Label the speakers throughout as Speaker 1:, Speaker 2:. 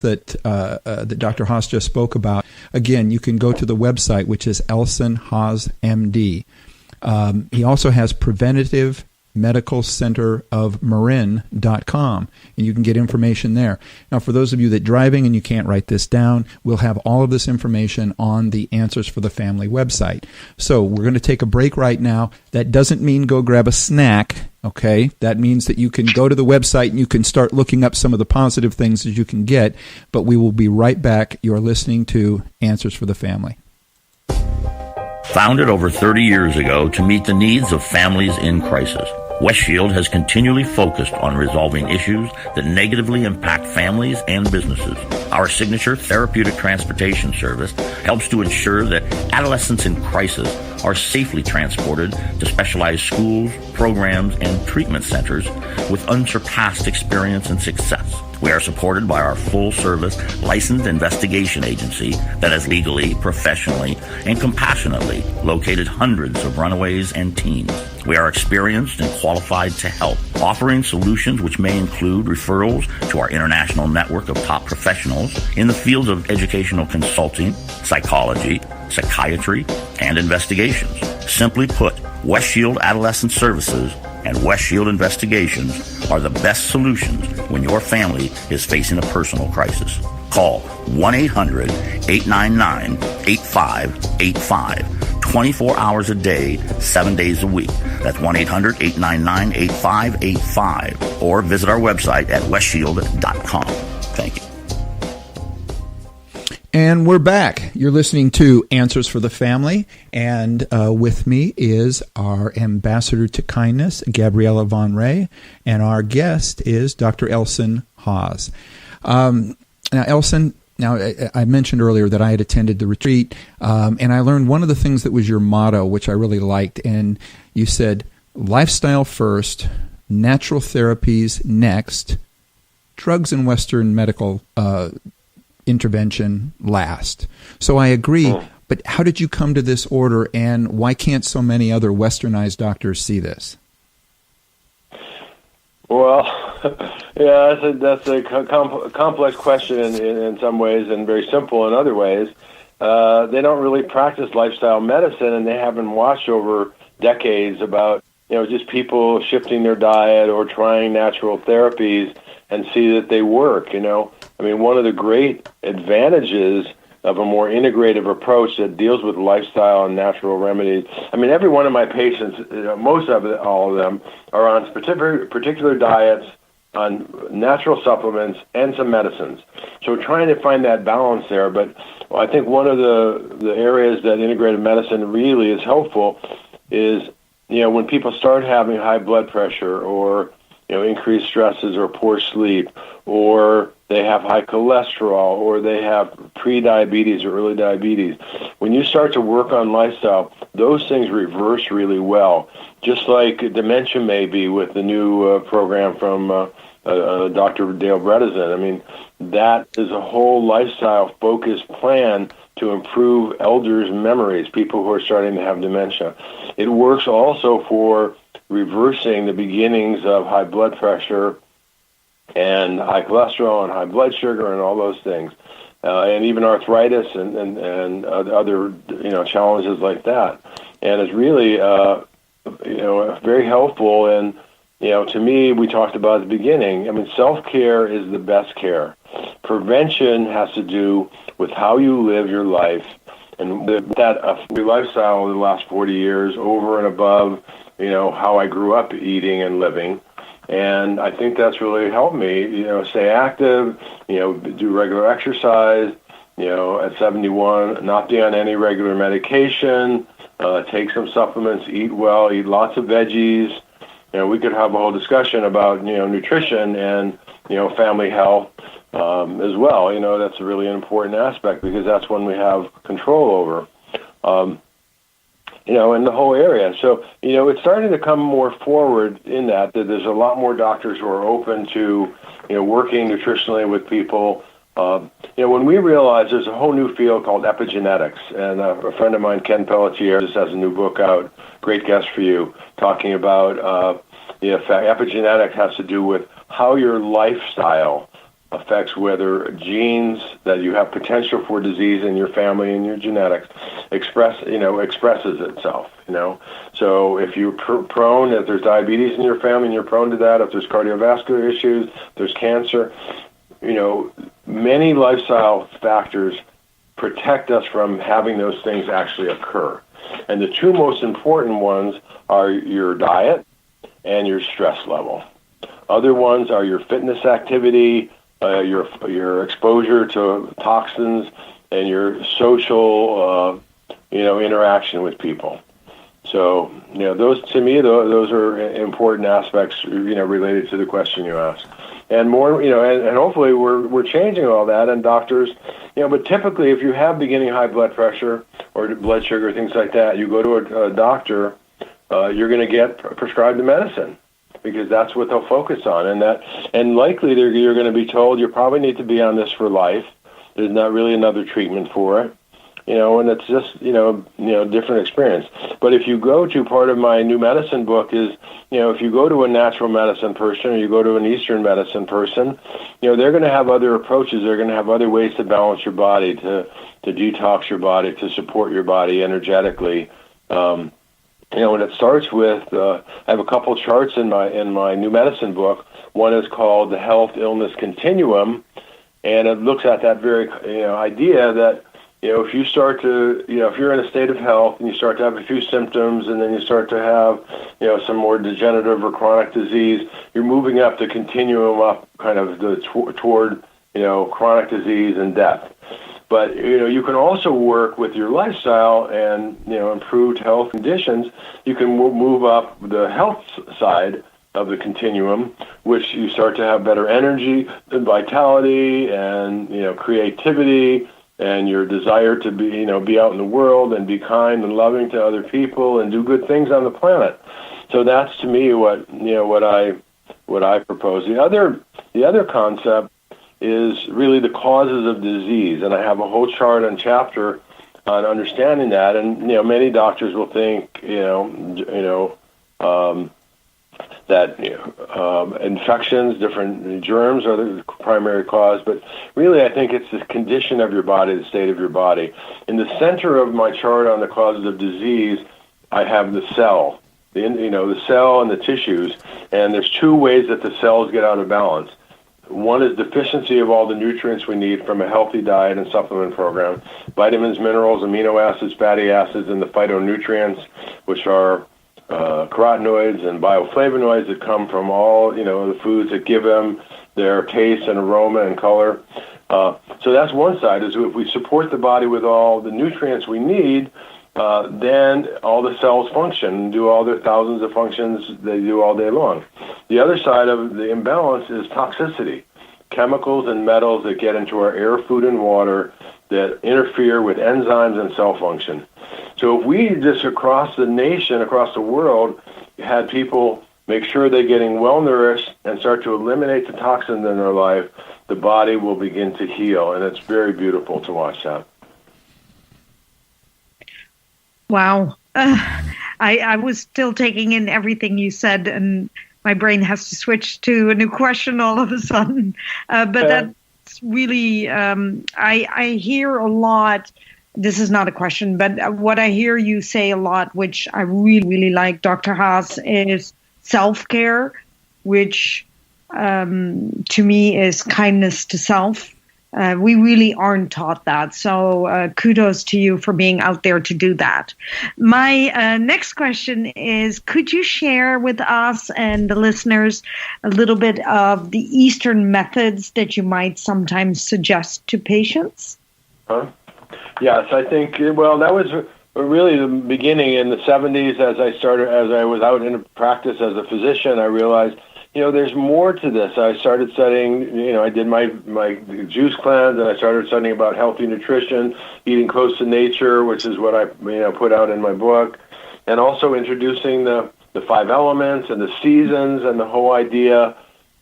Speaker 1: that Dr. Haas just spoke about, again, you can go to the website, which is Elson Haas, MD. He also has Preventative Medical Center of Marin.com, and you can get information there. Now, for those of you that are driving and you can't write this down, we'll have all of this information on the Answers for the Family website. So we're going to take a break right now. That doesn't mean go grab a snack, okay? That means that you can go to the website and you can start looking up some of the positive things that you can get, but we will be right back. You're listening to Answers for the Family.
Speaker 2: Founded over 30 years ago to meet the needs of families in crisis, West Shield has continually focused on resolving issues that negatively impact families and businesses. Our signature therapeutic transportation service helps to ensure that adolescents in crisis are safely transported to specialized schools, programs, and treatment centers with unsurpassed experience and success. We are supported by our full-service licensed investigation agency that has legally, professionally, and compassionately located hundreds of runaways and teens. We are experienced and qualified to help, offering solutions which may include referrals to our international network of top professionals in the fields of educational consulting, psychology, psychiatry, and investigations. Simply put, West Shield Adolescent Services and West Shield Investigations are the best solutions when your family is facing a personal crisis. Call 1-800-899-8585, 24 hours a day, 7 days a week. That's 1-800-899-8585, or visit our website at westshield.com. Thank you.
Speaker 1: And we're back. You're listening to Answers for the Family, and with me is our ambassador to kindness, Gabriella Von Ray, and our guest is Dr. Elson Haas. Now, Elson, I mentioned earlier that I had attended the retreat, and I learned one of the things that was your motto, which I really liked, and you said, lifestyle first, natural therapies next, drugs and Western medical intervention last. So I agree, but how did you come to this order, and why can't so many other westernized doctors see this?
Speaker 3: Well, yeah, that's a complex question in some ways and very simple in other ways. They don't really practice lifestyle medicine, and they haven't watched over decades about, just people shifting their diet or trying natural therapies and see that they work, one of the great advantages of a more integrative approach that deals with lifestyle and natural remedies. Every one of my patients, most of it, all of them, are on particular diets, on natural supplements, and some medicines. So we're trying to find that balance there. But I think one of the areas that integrative medicine really is helpful is, when people start having high blood pressure or increased stresses or poor sleep, or they have high cholesterol, or they have pre-diabetes or early diabetes. When you start to work on lifestyle, those things reverse really well, just like dementia may be with the new program from Dr. Dale Bredesen. That is a whole lifestyle-focused plan to improve elders' memories, people who are starting to have dementia. It works also for reversing the beginnings of high blood pressure and high cholesterol and high blood sugar and all those things, and even arthritis and other challenges like that. And it's really very helpful. And to me, we talked about at the beginning. Self-care is the best care. Prevention has to do with how you live your life, and that lifestyle over the last 40 years, over and above how I grew up eating and living. And I think that's really helped me, stay active, do regular exercise, at 71, not be on any regular medication, take some supplements, eat well, eat lots of veggies. We could have a whole discussion about, nutrition and, family health as well. That's a really important aspect because that's one we have control over. In the whole area. So, it's starting to come more forward in that there's a lot more doctors who are open to, working nutritionally with people. When we realized there's a whole new field called epigenetics, and a friend of mine, Ken Pelletier, just has a new book out, great guest for you, talking about the effect. Epigenetics has to do with how your lifestyle affects whether genes that you have potential for disease in your family and your genetics expresses itself. So if you're prone, if there's diabetes in your family and you're prone to that, if there's cardiovascular issues, there's cancer, many lifestyle factors protect us from having those things actually occur. And the two most important ones are your diet and your stress level. Other ones are your fitness activity, your exposure to toxins, and your social, interaction with people. So, those to me, those are important aspects, related to the question you asked. And more, and hopefully we're changing all that. And doctors, but typically if you have beginning high blood pressure or blood sugar, things like that, you go to a doctor, you're going to get prescribed the medicine, because that's what they'll focus on, and likely you're going to be told you probably need to be on this for life. There's not really another treatment for it, and it's just different experience. But if you go to part of my new medicine book is, if you go to a natural medicine person or you go to an Eastern medicine person, they're going to have other approaches. They're going to have other ways to balance your body, to detox your body, to support your body energetically. And it starts with, I have a couple charts in my new medicine book. One is called the Health Illness Continuum, and it looks at that very idea that if you start to if you're in a state of health and you start to have a few symptoms, and then you start to have some more degenerative or chronic disease, you're moving up the continuum up kind of toward chronic disease and death. But you can also work with your lifestyle and improved health conditions. You can move up the health side of the continuum, which you start to have better energy and vitality and creativity and your desire to be out in the world and be kind and loving to other people and do good things on the planet. So that's to me what I propose. The other concept is really the causes of disease, and I have a whole chart and chapter on understanding that. And many doctors will think that infections, different germs are the primary cause, but really I think it's the condition of your body, the state of your body. In the center of my chart on the causes of disease, I have the cell, the cell and the tissues, and there's two ways that the cells get out of balance. One is deficiency of all the nutrients we need from a healthy diet and supplement program, vitamins, minerals, amino acids, fatty acids, and the phytonutrients, which are carotenoids and bioflavonoids that come from all the foods that give them their taste and aroma and color. So that's one side, is if we support the body with all the nutrients we need, then all the cells function and do all their thousands of functions they do all day long. The other side of the imbalance is toxicity, chemicals and metals that get into our air, food, and water that interfere with enzymes and cell function. So if we just across the nation, across the world, had people make sure they're getting well nourished and start to eliminate the toxins in their life, the body will begin to heal, and it's very beautiful to watch that.
Speaker 4: Wow. I was still taking in everything you said, and my brain has to switch to a new question all of a sudden. But that's really, I hear a lot. This is not a question, but what I hear you say a lot, which I really, really like, Dr. Haas, is self-care, which to me is kindness to self. We really aren't taught that. So kudos to you for being out there to do that. My next question is, could you share with us and the listeners a little bit of the Eastern methods that you might sometimes suggest to patients?
Speaker 3: Yes, I think, that was really the beginning in the 70s. As I was out in practice as a physician, I realized, there's more to this. I started studying, I did my juice cleanse, and I started studying about healthy nutrition, eating close to nature, which is what I, put out in my book, and also introducing the 5 elements and the seasons and the whole idea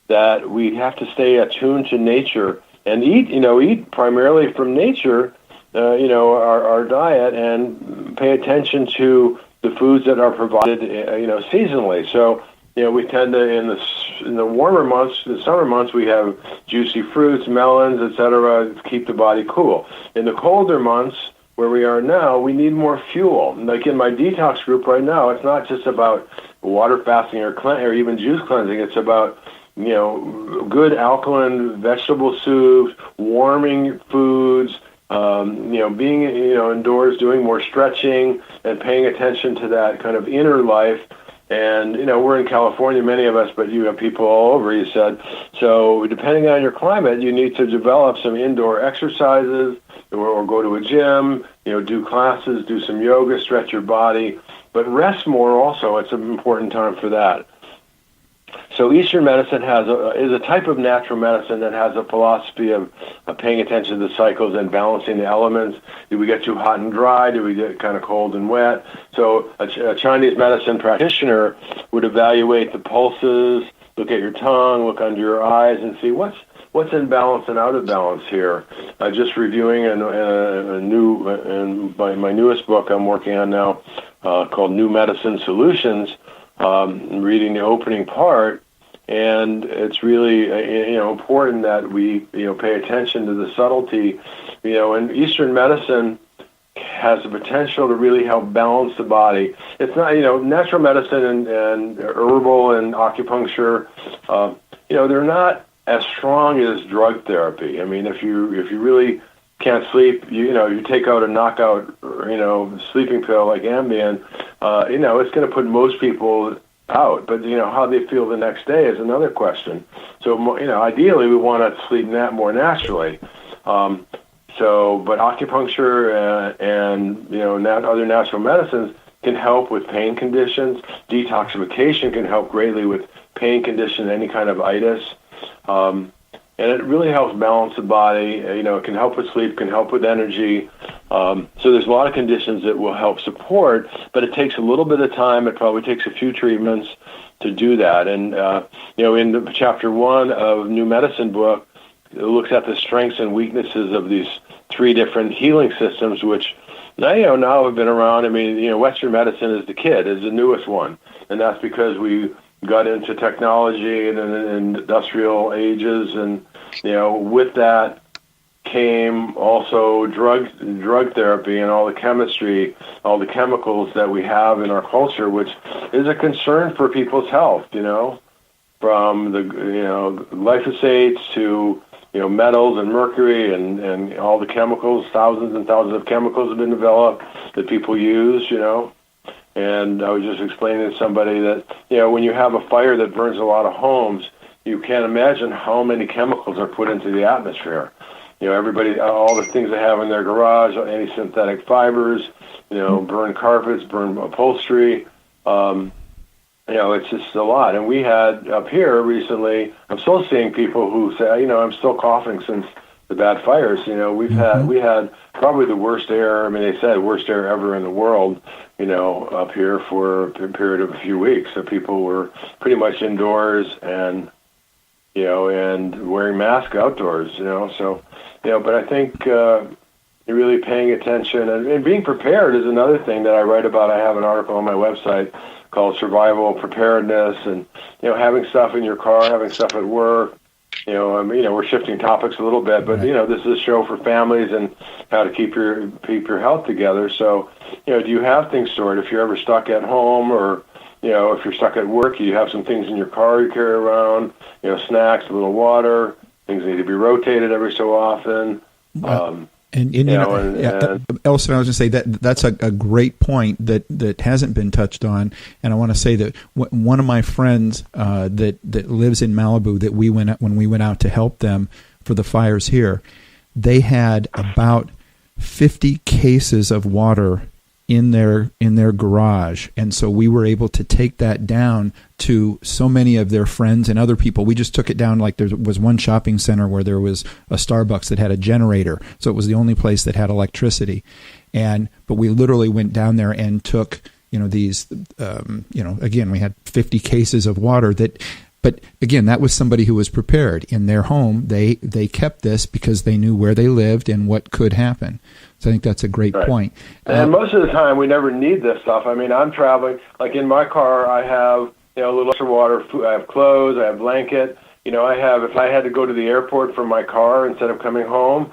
Speaker 3: that we have to stay attuned to nature and eat primarily from nature, our diet, and pay attention to the foods that are provided, seasonally. So, we tend to in the warmer months, the summer months, we have juicy fruits, melons, etc. to keep the body cool. In the colder months, where we are now, we need more fuel. Like in my detox group right now, it's not just about water fasting or even juice cleansing. It's about good alkaline vegetable soups, warming foods. Being indoors, doing more stretching, and paying attention to that kind of inner life. And, we're in California, many of us, but you have people all over, you said. So depending on your climate, you need to develop some indoor exercises or go to a gym, do classes, do some yoga, stretch your body. But rest more also. It's an important time for that. So Eastern medicine is a type of natural medicine that has a philosophy of paying attention to the cycles and balancing the elements. Do we get too hot and dry? Do we get kind of cold and wet? So a Chinese medicine practitioner would evaluate the pulses, look at your tongue, look under your eyes, and see what's in balance and out of balance here. Just reviewing my newest book I'm working on now called New Medicine Solutions. Reading the opening part, and it's really important that we pay attention to the subtlety. And Eastern medicine has the potential to really help balance the body. It's not natural medicine and herbal and acupuncture. They're not as strong as drug therapy. I mean, if you really can't sleep, you take out a knockout, sleeping pill like Ambien, it's going to put most people out. But, how they feel the next day is another question. So, ideally we want to sleep more naturally. But acupuncture and other natural medicines can help with pain conditions. Detoxification can help greatly with pain conditions, any kind of itis. And it really helps balance the body. It can help with sleep, can help with energy. So there's a lot of conditions that will help support, but it takes a little bit of time. It probably takes a few treatments to do that. And, in the chapter 1 of New Medicine book, it looks at the strengths and weaknesses of these 3 different healing systems, which now have been around. I mean, Western medicine is the newest one. And that's because we got into technology and industrial ages, and with that came also drug therapy and all the chemistry, all the chemicals that we have in our culture, which is a concern for people's health. From the glyphosates to metals and mercury and all the chemicals. Thousands and thousands of chemicals have been developed that people use. And I was just explaining to somebody that, when you have a fire that burns a lot of homes, you can't imagine how many chemicals are put into the atmosphere. Everybody, all the things they have in their garage, any synthetic fibers, burn carpets, burn upholstery. It's just a lot. And we had up here recently, I'm still seeing people who say, I'm still coughing since the bad fires. We had probably the worst air. I mean, they said worst air ever in the world, up here for a period of a few weeks. So people were pretty much indoors and wearing masks outdoors, so, but I think really paying attention and being prepared is another thing that I write about. I have an article on my website called Survival Preparedness, and, having stuff in your car, having stuff at work. We're shifting topics a little bit, but this is a show for families and how to keep your health together. So, do you have things stored if you're ever stuck at home, or if you're stuck at work? You have some things in your car you carry around, snacks, a little water. Things need to be rotated every so often.
Speaker 1: Elson, I was going to say that's a great point that hasn't been touched on, and I want to say that one of my friends that lives in Malibu, that when we went out to help them for the fires here, they had about 50 cases of water in their garage, and so we were able to take that down to so many of their friends and other people. We just took it down. Like, there was one shopping center where there was a Starbucks that had a generator, so it was the only place that had electricity. But we literally went down there and took these again, we had 50 cases of water that. But again, that was somebody who was prepared. In their home, they kept this because they knew where they lived and what could happen. So I think that's a great point.
Speaker 3: And most of the time, we never need this stuff. I mean, I'm traveling. Like in my car, I have a little extra water, food, I have clothes, I have blanket. I have, if I had to go to the airport for my car instead of coming home,